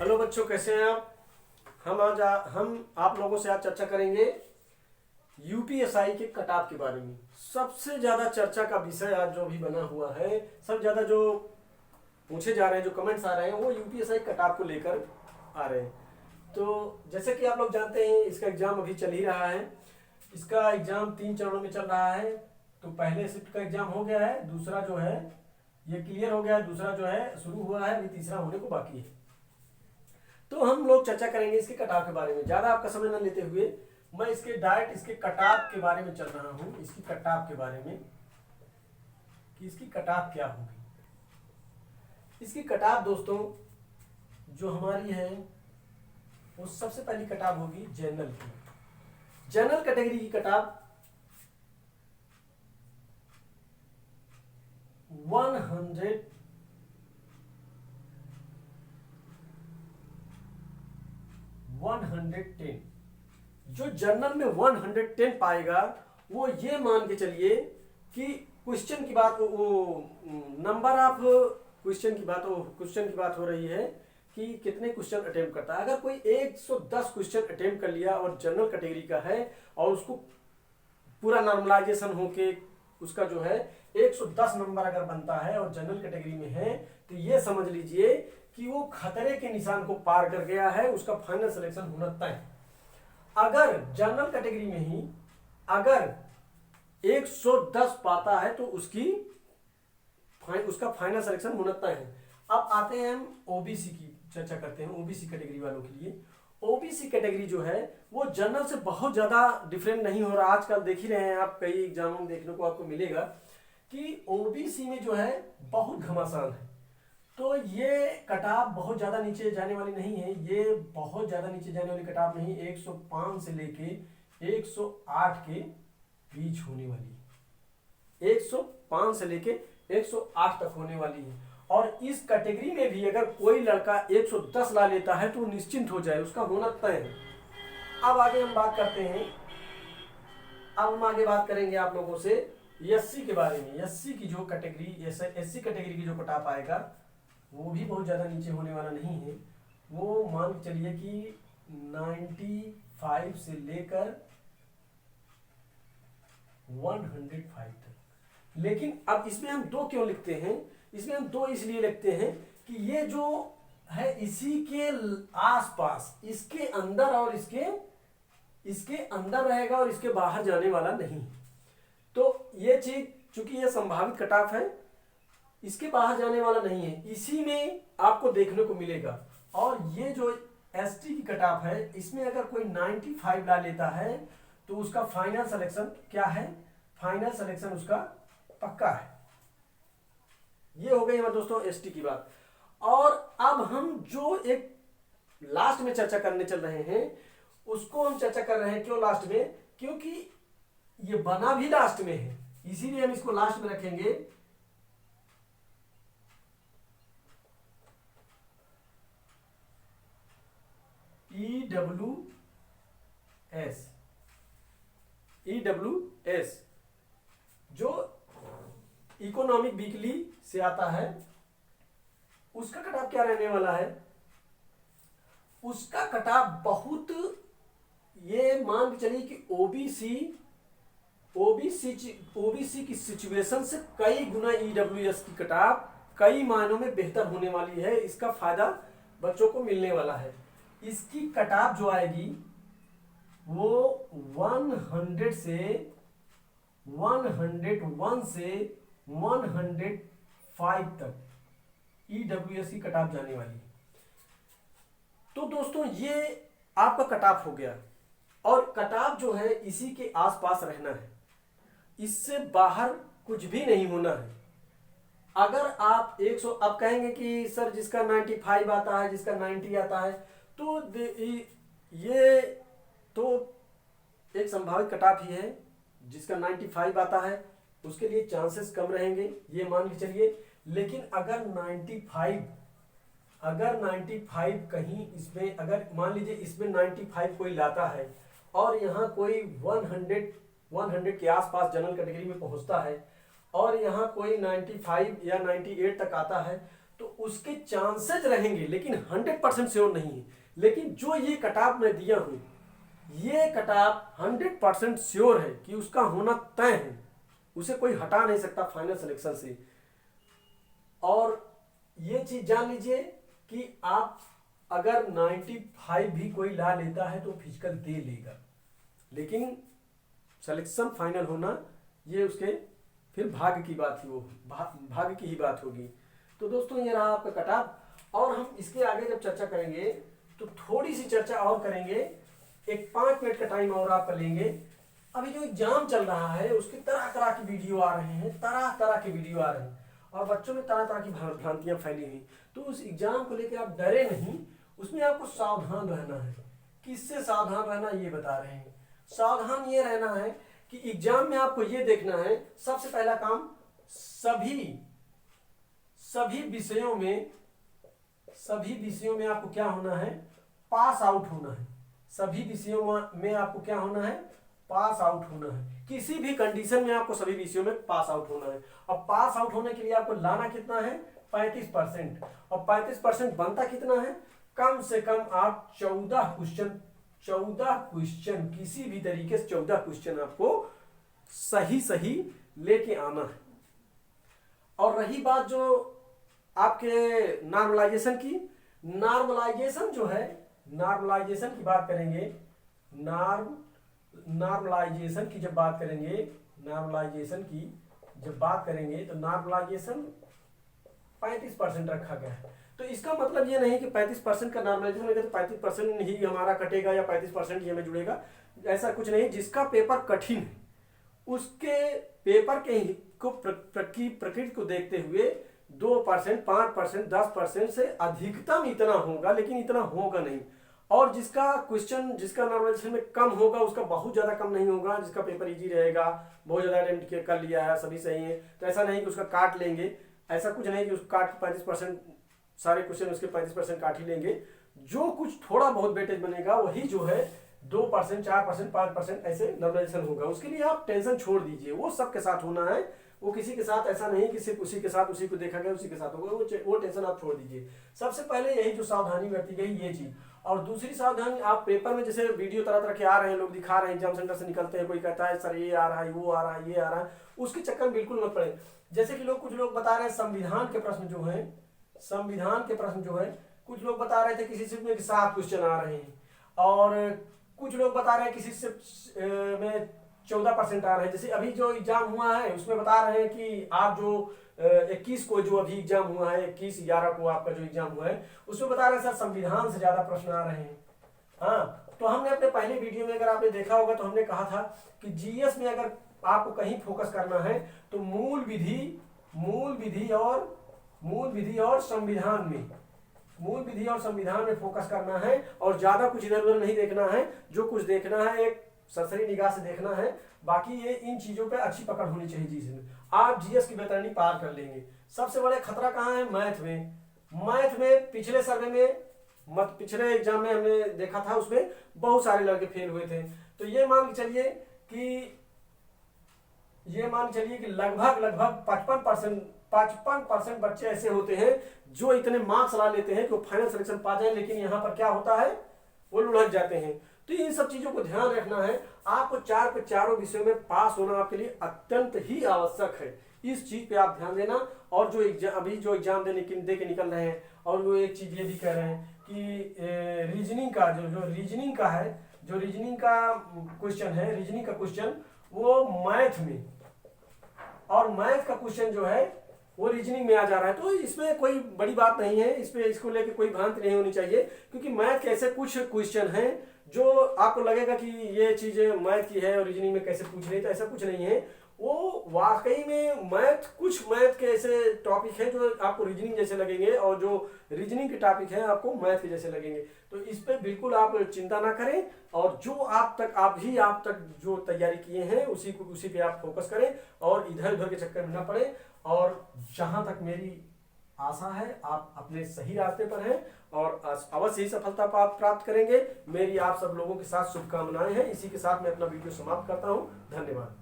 Hello बच्चों, कैसे हैं आप। हम आप लोगों से आज चर्चा करेंगे यूपीएसआई के कट ऑफ के बारे में। सबसे ज़्यादा चर्चा का विषय आज जो भी बना हुआ है, सब ज़्यादा जो पूछे जा रहे हैं, जो कमेंट्स आ रहे हैं, वो यूपीएसआई कट ऑफ को लेकर आ रहे हैं। तो जैसे कि आप लोग जानते हैं, इसका एग्ज़ाम अभी चल ही रहा है। इसका एग्ज़ाम 3 चरणों में चल रहा है। तो पहले शिफ्ट का एग्ज़ाम हो गया है, दूसरा जो है ये क्लियर हो गया है, दूसरा जो है शुरू हुआ है, अभी तीसरा होने को बाकी है। तो हम लोग चर्चा करेंगे इसके कटाव के बारे में। ज्यादा आपका समय न लेते हुए मैं इसके डायरेक्ट इसके कटाव के बारे में चल रहा हूं, इसकी कटाव के बारे में कि इसकी कटाव क्या होगी। इसकी कटाव दोस्तों जो हमारी है वो सबसे पहली कटाव होगी जनरल की। जनरल कैटेगरी की कटाव 110। जो जनरल में 110 पाएगा वो ये मान के चलिए कि क्वेश्चन की बात, वो नंबर ऑफ क्वेश्चन की बात हो रही है कि कितने क्वेश्चन अटेम्प्ट करता है। अगर कोई 110 क्वेश्चन अटेम्प्ट कर लिया और जनरल कैटेगरी का है और उसको पूरा नॉर्मलाइजेशन होके उसका जो है 110 नंबर अगर बनता है और जनरल कैटेगरी में है, तो ये समझ लीजिए कि वो खतरे के निशान को पार कर गया है, उसका फाइनल सिलेक्शन होना तय। अगर जनरल कैटेगरी में ही अगर 110 पाता है तो उसका फाइनल सिलेक्शन होना तय है। अब आते हैं हम ओबीसी की चर्चा करते हैं। ओबीसी कैटेगरी वालों के लिए ओबीसी कैटेगरी जो है वो जनरल से बहुत ज्यादा डिफरेंट नहीं हो रहा। आजकल देख ही रहे हैं आप, कई एग्जामों में देखने को आपको मिलेगा कि ओबीसी में जो है बहुत घमासान है। तो ये कटाव बहुत ज्यादा नीचे जाने वाली नहीं है, ये बहुत ज्यादा नीचे जाने वाली कटाव नहीं, 105 से लेके 108 के बीच होने वाली है। 105 से लेके 108 तक होने वाली है। और इस कैटेगरी में भी अगर कोई लड़का 110 ला लेता है तो निश्चिंत हो जाए, उसका होना तय है। अब आगे हम बात करते हैं, अब हम आगे बात करेंगे आप लोगों से एससी के बारे में। एससी की जो कैटेगरी, एससी कैटेगरी की जो कटाप आएगा वो भी बहुत ज्यादा नीचे होने वाला नहीं है। वो मान के चलिए कि 95 से लेकर 105 तक। लेकिन अब इसमें हम 2 क्यों लिखते हैं? इसमें हम 2 इसलिए लिखते हैं कि ये जो है इसी के आसपास, इसके अंदर और इसके अंदर रहेगा और इसके बाहर जाने वाला नहीं। तो ये चीज चूंकि ये संभावित कट ऑफ है, इसके बाहर जाने वाला नहीं है, इसी में आपको देखने को मिलेगा। और ये जो एसटी की कट ऑफ है, इसमें अगर कोई 95 ला लेता है तो उसका फाइनल सिलेक्शन क्या है? फाइनल सिलेक्शन उसका पक्का है। ये हो गई हमारे दोस्तों एसटी की बात। और अब हम जो एक लास्ट में चर्चा करने चल रहे हैं उसको हम चर्चा कर रहे हैं। क्यों लास्ट में? क्योंकि ये बना भी लास्ट में है, इसीलिए हम इसको लास्ट में रखेंगे। ईडब्ल्यूएस जो इकोनॉमिक वीकली से आता है, उसका कटाव क्या रहने वाला है? उसका कटाव बहुत, ये मान के चलिए कि ओबीसी की सिचुएशन से कई गुना ईडब्ल्यूएस की कटाव कई मायनों में बेहतर होने वाली है। इसका फायदा बच्चों को मिलने वाला है। इसकी कटाव जो आएगी वो 100 से 101 से 105 तक ईडब्ल्यूएस की कटाव जाने वाली है। तो दोस्तों ये आपका कटाव हो गया। और कटाव जो है इसी के आसपास रहना है, इससे बाहर कुछ भी नहीं होना है। अगर आप 100 अब कहेंगे कि सर जिसका 95 आता है, जिसका 90 आता है, तो ये तो एक संभावित कटाव ही है। जिसका 95 आता है उसके लिए चांसेस कम रहेंगे, ये मान के चलिए। लेकिन अगर 95 कहीं इसमें, अगर मान लीजिए इसमें 95 कोई लाता है और यहाँ कोई 100 के आसपास जनरल कैटेगरी में पहुंचता है और यहाँ कोई 95 या 98 तक आता है, तो उसके चांसेस रहेंगे, लेकिन 100% श्योर नहीं है। लेकिन जो ये कटाप मैं दिया हूं, ये कटाप 100% श्योर है कि उसका होना तय है, उसे कोई हटा नहीं सकता फाइनल सिलेक्शन से। और ये चीज जान लीजिए कि आप अगर 95 भी कोई ला लेता है तो फिजिकल दे लेगा, लेकिन सिलेक्शन फाइनल होना ये उसके फिर भाग्य की बात ही, वो भाग्य की ही बात होगी। तो दोस्तों ये रहा आपका कटाप। और हम इसके आगे जब चर्चा करेंगे तो थोड़ी सी चर्चा और करेंगे, एक 5 मिनट का टाइम और आपका लेंगे। अभी जो एग्जाम चल रहा है उसके तरह तरह की वीडियो आ रहे हैं, तरह तरह के वीडियो आ रहे हैं, और बच्चों में तरह तरह की भ्रांतियां फैली हुई। तो उस एग्जाम को लेकर आप डरे नहीं, उसमें आपको सावधान रहना है। किससे सावधान रहना ये बता रहे हैं। सावधान ये रहना है कि एग्जाम में आपको ये देखना है, सबसे पहला काम सभी विषयों में आपको क्या होना है, पास आउट होना है। सभी विषयों में आपको क्या होना है, पास आउट होना है। किसी भी कंडीशन में आपको सभी विषयों में पास आउट होना है। अब पास आउट होने के लिए आपको लाना कितना है, 35%। और 35% बनता कितना है, कम से कम आप 14 क्वेश्चन किसी भी तरीके से 14 क्वेश्चन आपको सही लेके आना है। और रही बात जो आपके नॉर्मलाइजेशन की, नॉर्मलाइजेशन जो है, नॉर्मलाइजेशन की बात करेंगे, नॉर्मलाइजेशन की जब बात करेंगे तो नॉर्मलाइजेशन 35% रखा गया है। तो इसका मतलब ये नहीं कि 35% का नॉर्मलाइजेशन होगा तो 35% ही हमारा कटेगा या 35% ही हमें जुड़ेगा, ऐसा कुछ नहीं। जिसका पेपर कठिन है उसके पेपर के प्रकृति को देखते हुए 2%, 5%, 10% से अधिकतम इतना होगा, लेकिन इतना होगा नहीं। और जिसका नॉर्मलाइजेशन में कम होगा उसका बहुत ज्यादा कम नहीं होगा। जिसका पेपर इजी रहेगा, बहुत ज्यादा अटेम्प्ट कर लिया है, सभी सही है, तो ऐसा नहीं कि उसका काट लेंगे, ऐसा कुछ नहीं कि उसका काट 35% सारे क्वेश्चन उसके 35% काट ही लेंगे। जो कुछ थोड़ा बहुत वेटेज बनेगा वही जो है 2%, 4%, 5% ऐसे नॉर्मलाइजेशन होगा। उसके लिए आप टेंशन छोड़ दीजिए, वो सबके साथ होना है, वो किसी के साथ ऐसा नहीं कि सिर्फ उसी के साथ, उसी को देखा गया उसी के साथ होगा, वो टेंशन आप छोड़ दीजिए। सबसे पहले यही जो सावधानी बरती गई ये चीज। और दूसरी सावधानी, आप पेपर में जैसे वीडियो तरह तरह के आ रहे हैं, लोग दिखा रहे हैं, एग्जाम सेंटर से निकलते हैं, कोई कहता है सर ये आ रहा है, वो आ रहा है, ये आ रहा है, उसके चक्कर में बिल्कुल मत पड़े। जैसे कि कुछ लोग बता रहे हैं संविधान के प्रश्न जो है, कुछ लोग बता रहे थे किसी शिफ्ट में 7 क्वेश्चन आ रहे हैं, और कुछ लोग बता रहे हैं किसी शिफ्ट में 14% आ रहे हैं। जैसे अभी जो एग्जाम हुआ है उसमें बता रहे हैं कि आप जो 21 को जो अभी एग्जाम हुआ है, 21/11 को आपका जो एग्जाम हुआ है, उसमें बता रहे हैं सर संविधान से ज्यादा प्रश्न आ रहे हैं। हाँ, तो हमने अपने पहले वीडियो में अगर आपने देखा होगा तो हमने कहा था कि जीएस में अगर आपको कहीं फोकस करना है तो मूल विधि और संविधान में फोकस करना है, और ज्यादा कुछ इधर उधर नहीं देखना है। जो कुछ देखना है एक सरसरी निगाह से देखना है, बाकी ये इन चीजों पे अच्छी पकड़ होनी चाहिए जीएस में, आप जीएस की बेहतरीनी पार कर लेंगे। सबसे बड़ा खतरा कहाँ है, मैथ में पिछले सर्वे में पिछले एग्जाम में हमने देखा था, उसमें बहुत सारे लड़के फेल हुए थे। तो ये मान के चलिए कि लगभग 55% बच्चे ऐसे होते हैं जो इतने मार्क्स ला लेते हैं कि वो फाइनल सिलेक्शन पा जाए, लेकिन यहाँ पर क्या होता है, वो लुढ़क जाते हैं। तो इन सब चीजों को ध्यान रखना है। आपको 4 पे 4 विषयों में पास होना आपके लिए अत्यंत ही आवश्यक है। इस चीज पे आप ध्यान देना। और जो अभी जो एग्जाम दे के निकल रहे हैं, और वो एक चीज ये भी कह रहे हैं कि रीजनिंग का क्वेश्चन वो मैथ में, और मैथ का क्वेश्चन जो है वो रीजनिंग में आ जा रहा है। तो इसमें कोई बड़ी बात नहीं है, इसको लेके कोई भ्रांति नहीं होनी चाहिए, क्योंकि मैथ के ऐसे कुछ क्वेश्चन हैं जो आपको लगेगा कि ये चीजें मैथ की है और रीजनिंग में कैसे पूछ रही है, तो ऐसा कुछ नहीं है। वो वाकई में कुछ मैथ के ऐसे टॉपिक हैं जो आपको रीजनिंग जैसे लगेंगे, और जो रीजनिंग के टॉपिक हैं आपको मैथ के जैसे लगेंगे। तो इस पे बिल्कुल आप चिंता ना करें, और जो आप तक जो तैयारी किए हैं उसी पे आप फोकस करें, और इधर उधर के चक्कर में ना पड़े। और जहां तक मेरी आशा है आप अपने सही रास्ते पर हैं, और अवश्य ही सफलता प्राप्त करेंगे। मेरी आप सब लोगों के साथ शुभकामनाएं हैं। इसी के साथ मैं अपना वीडियो समाप्त करता हूं। धन्यवाद।